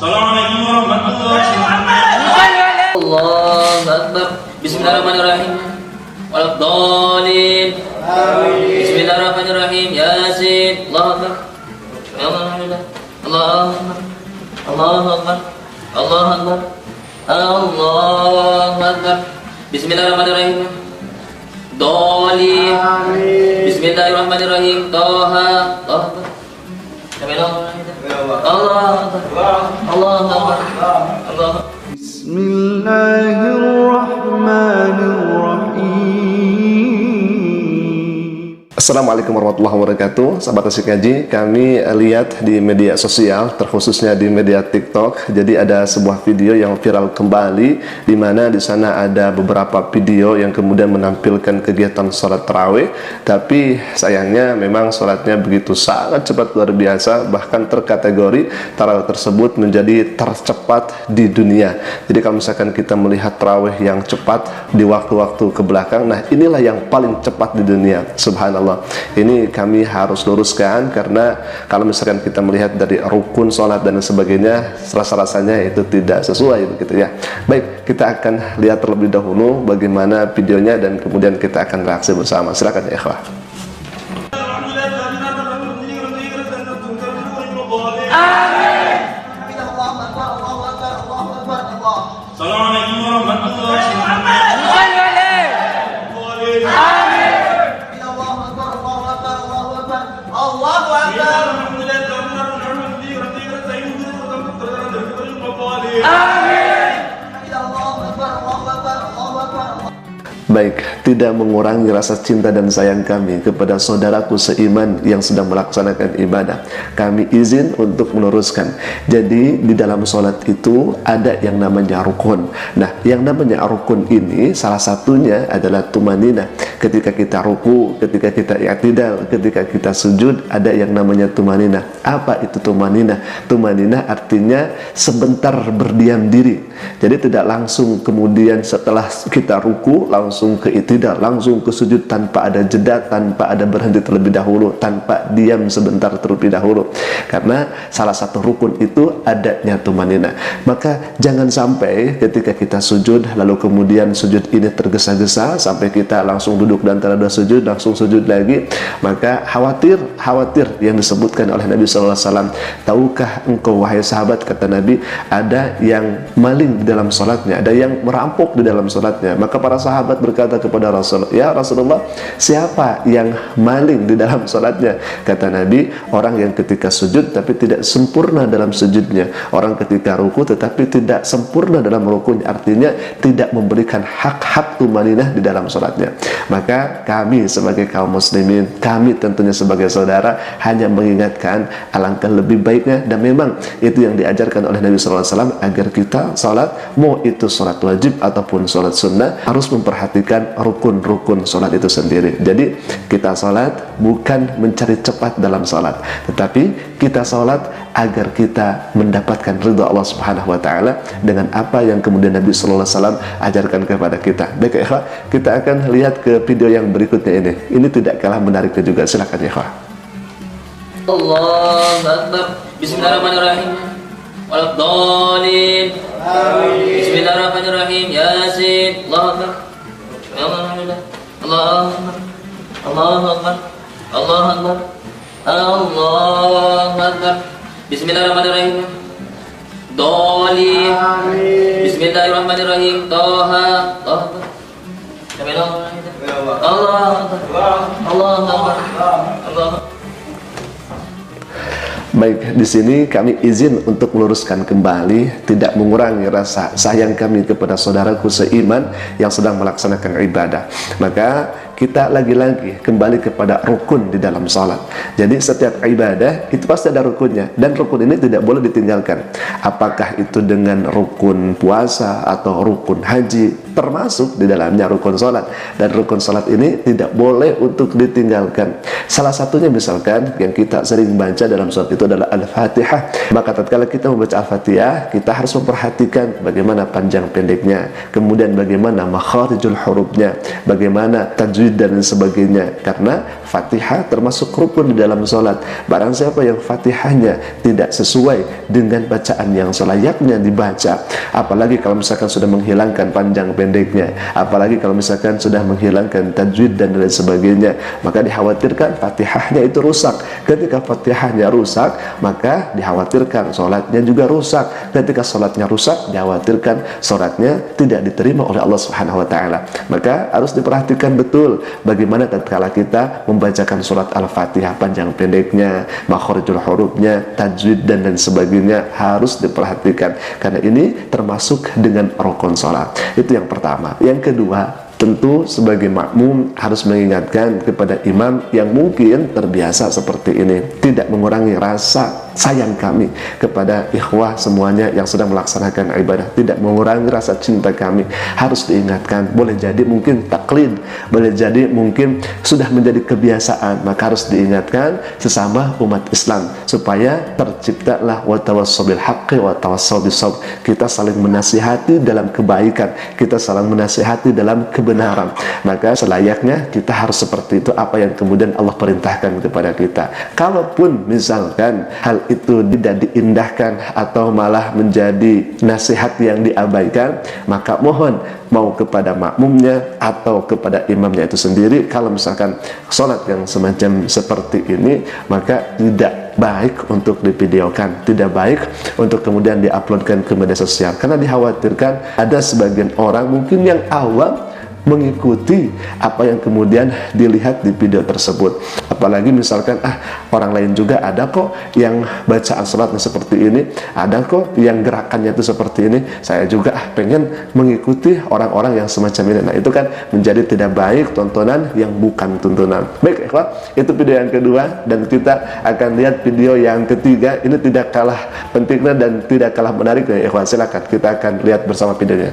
Assalamualaikum warahmatullahi wabarakatuh. Allahu Akbar. Bismillahirrahmanirrahim. Waladhdallin. Amin. Bismillahirrahmanirrahim. Yasin. Allahu Akbar. Alhamdulillah. Allahu Akbar. Allahu Akbar. Allahu Akbar. Allahu Akbar. Bismillahirrahmanirrahim. Dhalin. Amin. Bismillahirrahmanirrahim. Taha. Allahu Akbar. Allah Allah Allah. Bismillahirrahmanirrahim. Assalamualaikum warahmatullahi wabarakatuh. Sahabat Asik Ngaji, kami lihat di media sosial, terkhususnya di media TikTok. Jadi ada sebuah video yang viral kembali, di mana di sana ada beberapa video yang kemudian menampilkan kegiatan sholat tarawih. Tapi sayangnya memang sholatnya begitu sangat cepat, luar biasa. Bahkan terkategori tarawih tersebut menjadi tercepat di dunia. Jadi kalau misalkan kita melihat tarawih yang cepat di waktu-waktu ke belakang, nah inilah yang paling cepat di dunia. Subhanallah. Ini kami harus luruskan, karena kalau misalkan kita melihat dari rukun sholat dan sebagainya, rasa-rasanya itu tidak sesuai begitu ya. Baik, kita akan lihat terlebih dahulu bagaimana videonya dan kemudian kita akan reaksi bersama. Silakan ya ikhwah. Assalamualaikum warahmatullahi wabarakatuh. Baik, tidak mengurangi rasa cinta dan sayang kami kepada saudaraku seiman yang sedang melaksanakan ibadah. Kami izin untuk meluruskan. Jadi di dalam sholat itu ada yang namanya rukun. Nah, yang namanya rukun ini salah satunya adalah tumanina. Ketika kita ruku, ketika kita i'tidal, ketika kita sujud, ada yang namanya tumanina. Apa itu tumanina? Tumanina artinya sebentar berdiam diri. Jadi tidak langsung kemudian setelah kita ruku langsung ke i'tidal, langsung ke sujud tanpa ada jeda, tanpa ada berhenti terlebih dahulu, tanpa diam sebentar terlebih dahulu. Karena salah satu rukun itu adanya tumanina. Maka jangan sampai ketika kita sujud lalu kemudian sujud ini tergesa-gesa sampai kita langsung duduk dan antara sujud langsung sujud lagi. Maka khawatir yang disebutkan oleh Nabi SAW. Tahukah engkau wahai sahabat, kata Nabi, ada yang maling di dalam sholatnya, ada yang merampok di dalam sholatnya. Maka para sahabat berkata kepada Rasul, ya Rasulullah, siapa yang maling di dalam sholatnya? Kata Nabi, orang yang ketika sujud tapi tidak sempurna dalam sujudnya, orang ketika ruku tetapi tidak sempurna dalam rukunya, artinya tidak memberikan hak-hak tumaninah di dalam sholatnya. Maka kami sebagai kaum muslimin, kami tentunya sebagai saudara, hanya mengingatkan alangkah lebih baiknya, dan memang itu yang diajarkan oleh Nabi SAW, agar kita sholat, mau itu sholat wajib ataupun sholat sunnah, harus memperhatikan rukun-rukun sholat itu sendiri. Jadi kita sholat bukan mencari cepat dalam sholat, tetapi kita sholat agar kita mendapatkan ridha Allah Subhanahu wa Ta'ala dengan apa yang kemudian Nabi SAW ajarkan kepada kita. Baik ya, kita akan lihat ke video yang berikutnya ini. Ini tidak kalah menariknya juga. Silakan ya. Allahu Akbar. Bismillahirrahmanirrahim. Waladhdallin. Amin. Bismillahirrahmanirrahim. Yasin. Allahu Akbar. Alhamdulillah. Allahu Akbar. Allahu Akbar. Allahu Akbar. Allahu Akbar. Bismillahirrahmanirrahim. Dhalin. Amin. Bismillahirrahmanirrahim. Taha. Allahu Akbar. Allah Allah Allah. Baik, di sini kami izin untuk meluruskan kembali, tidak mengurangi rasa sayang kami kepada saudaraku seiman yang sedang melaksanakan ibadah. Maka kita lagi-lagi kembali kepada rukun di dalam salat. Jadi setiap ibadah itu pasti ada rukunnya, dan rukun ini tidak boleh ditinggalkan. Apakah itu dengan rukun puasa atau rukun haji, termasuk di dalamnya rukun salat. Dan rukun salat ini tidak boleh untuk ditinggalkan. Salah satunya misalkan yang kita sering baca dalam surat itu adalah Al-Fatihah. Maka tatkala kita membaca Al-Fatihah, kita harus memperhatikan bagaimana panjang pendeknya, kemudian bagaimana makharijul hurufnya, bagaimana tajwid dan sebagainya. Karena Fatihah termasuk rukun di dalam sholat. Barang siapa yang Fatihahnya tidak sesuai dengan bacaan yang selayaknya dibaca, apalagi kalau misalkan sudah menghilangkan panjang pendeknya, apalagi kalau misalkan sudah menghilangkan tajwid dan lain sebagainya, maka dikhawatirkan Fatihahnya itu rusak. Ketika Fatihahnya rusak, maka dikhawatirkan sholatnya juga rusak. Ketika sholatnya rusak, dikhawatirkan sholatnya tidak diterima oleh Allah Subhanahu wa Ta'ala. Maka harus diperhatikan betul bagaimana tatkala kita membacakan surat Al-Fatihah, panjang pendeknya, makharijul hurufnya, tajwid dan lain sebagainya harus diperhatikan, karena ini termasuk dengan rukun sholat. Itu yang pertama. Yang kedua, tentu sebagai makmum harus mengingatkan kepada imam yang mungkin terbiasa seperti ini, tidak mengurangi rasa sayang kami kepada ikhwah semuanya yang sedang melaksanakan ibadah, tidak mengurangi rasa cinta kami. Harus diingatkan, boleh jadi mungkin taklid, boleh jadi mungkin sudah menjadi kebiasaan, maka harus diingatkan sesama umat Islam supaya terciptalah wa tawassaw bil haqqi wa tawassaw bis sabr. Kita saling menasihati dalam kebaikan, kita saling menasihati dalam kebenaran. Maka selayaknya kita harus seperti itu, apa yang kemudian Allah perintahkan kepada kita. Kalaupun misalkan hal itu tidak diindahkan atau malah menjadi nasihat yang diabaikan, maka mohon mau kepada makmumnya atau kepada imamnya itu sendiri, kalau misalkan sholat yang semacam seperti ini, maka tidak baik untuk divideokan, tidak baik untuk kemudian diuploadkan ke media sosial, karena dikhawatirkan ada sebagian orang mungkin yang awam mengikuti apa yang kemudian dilihat di video tersebut. Apalagi misalkan orang lain juga ada kok yang bacaan salatnya seperti ini, ada kok yang gerakannya itu seperti ini, saya juga pengen mengikuti orang-orang yang semacam ini. Nah, itu kan menjadi tidak baik, tontonan yang bukan tuntunan. Baik, ikhwan, itu video yang kedua, dan kita akan lihat video yang ketiga. Ini tidak kalah pentingnya dan tidak kalah menarik ya ikhwan. Silakan kita akan lihat bersama videonya.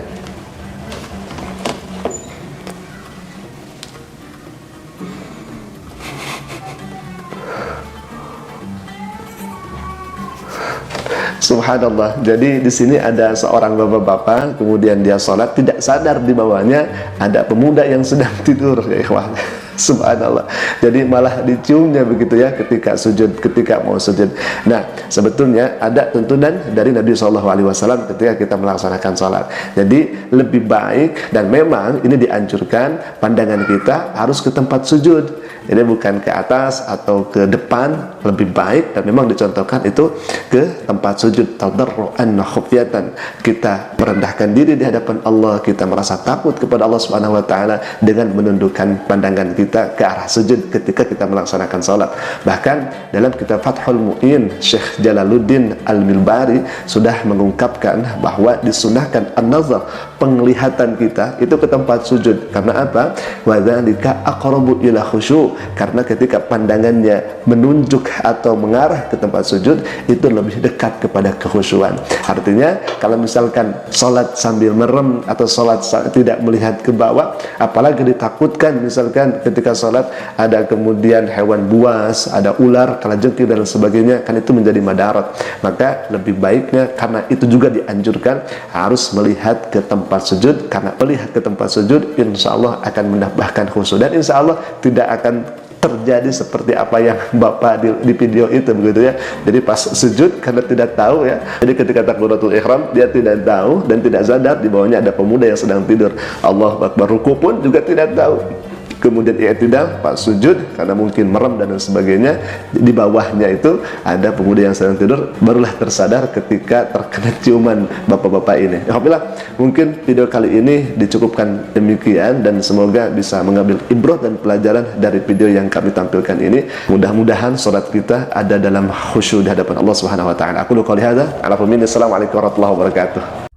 Subhanallah. Jadi di sini ada seorang bapak-bapak, kemudian dia sholat, tidak sadar di bawahnya ada pemuda yang sedang tidur, ya ikhwan. Subhanallah. Jadi malah diciumnya begitu ya ketika sujud, ketika mau sujud. Nah, sebetulnya ada tuntunan dari Nabi SAW ketika kita melaksanakan sholat. Jadi lebih baik, dan memang ini dianjurkan, pandangan kita harus ke tempat sujud. Jadi bukan ke atas atau ke depan, lebih baik dan memang dicontohkan itu ke tempat sujud, tadarruan khufyatan. Kita merendahkan diri di hadapan Allah, kita merasa takut kepada Allah Subhanahu wa taala dengan menundukkan pandangan kita ke arah sujud ketika kita melaksanakan salat. Bahkan dalam kitab Fathul Mu'in, Syekh Jalaluddin Al-Milbari sudah mengungkapkan bahwa disunahkan an-nazar, penglihatan kita itu ke tempat sujud. Karena apa? Wa dzalika aqrabu ila khusyu', karena ketika pandangannya menunjuk atau mengarah ke tempat sujud itu lebih dekat kepada kekhusyuan. Artinya kalau misalkan sholat sambil merem atau sholat tidak melihat ke bawah, apalagi ditakutkan misalkan ketika sholat ada kemudian hewan buas, ada ular, kalajengking dan sebagainya, kan itu menjadi madarat. Maka lebih baiknya, karena itu juga dianjurkan, harus melihat ke tempat sujud, karena melihat ke tempat sujud insya Allah akan menambahkan khusyuk, dan insya Allah tidak akan terjadi seperti apa yang Bapak di video itu begitu ya. Jadi pas sujud karena tidak tahu ya, jadi ketika takbiratul ihram dia tidak tahu dan tidak sadar di bawahnya ada pemuda yang sedang tidur. Allahu Akbar, ruku pun juga tidak tahu. Kemudian i'tidal pas sujud karena mungkin merem dan sebagainya, di bawahnya itu ada pemuda yang sedang tidur, barulah tersadar ketika terkena ciuman bapak-bapak ini. Alhamdulillah, mungkin video kali ini dicukupkan demikian, dan semoga bisa mengambil ibrah dan pelajaran dari video yang kami tampilkan ini. Mudah-mudahan salat kita ada dalam khusyuk di hadapan Allah Subhanahu wa taala. Aku qouli hadza, assalamualaikum warahmatullahi wabarakatuh.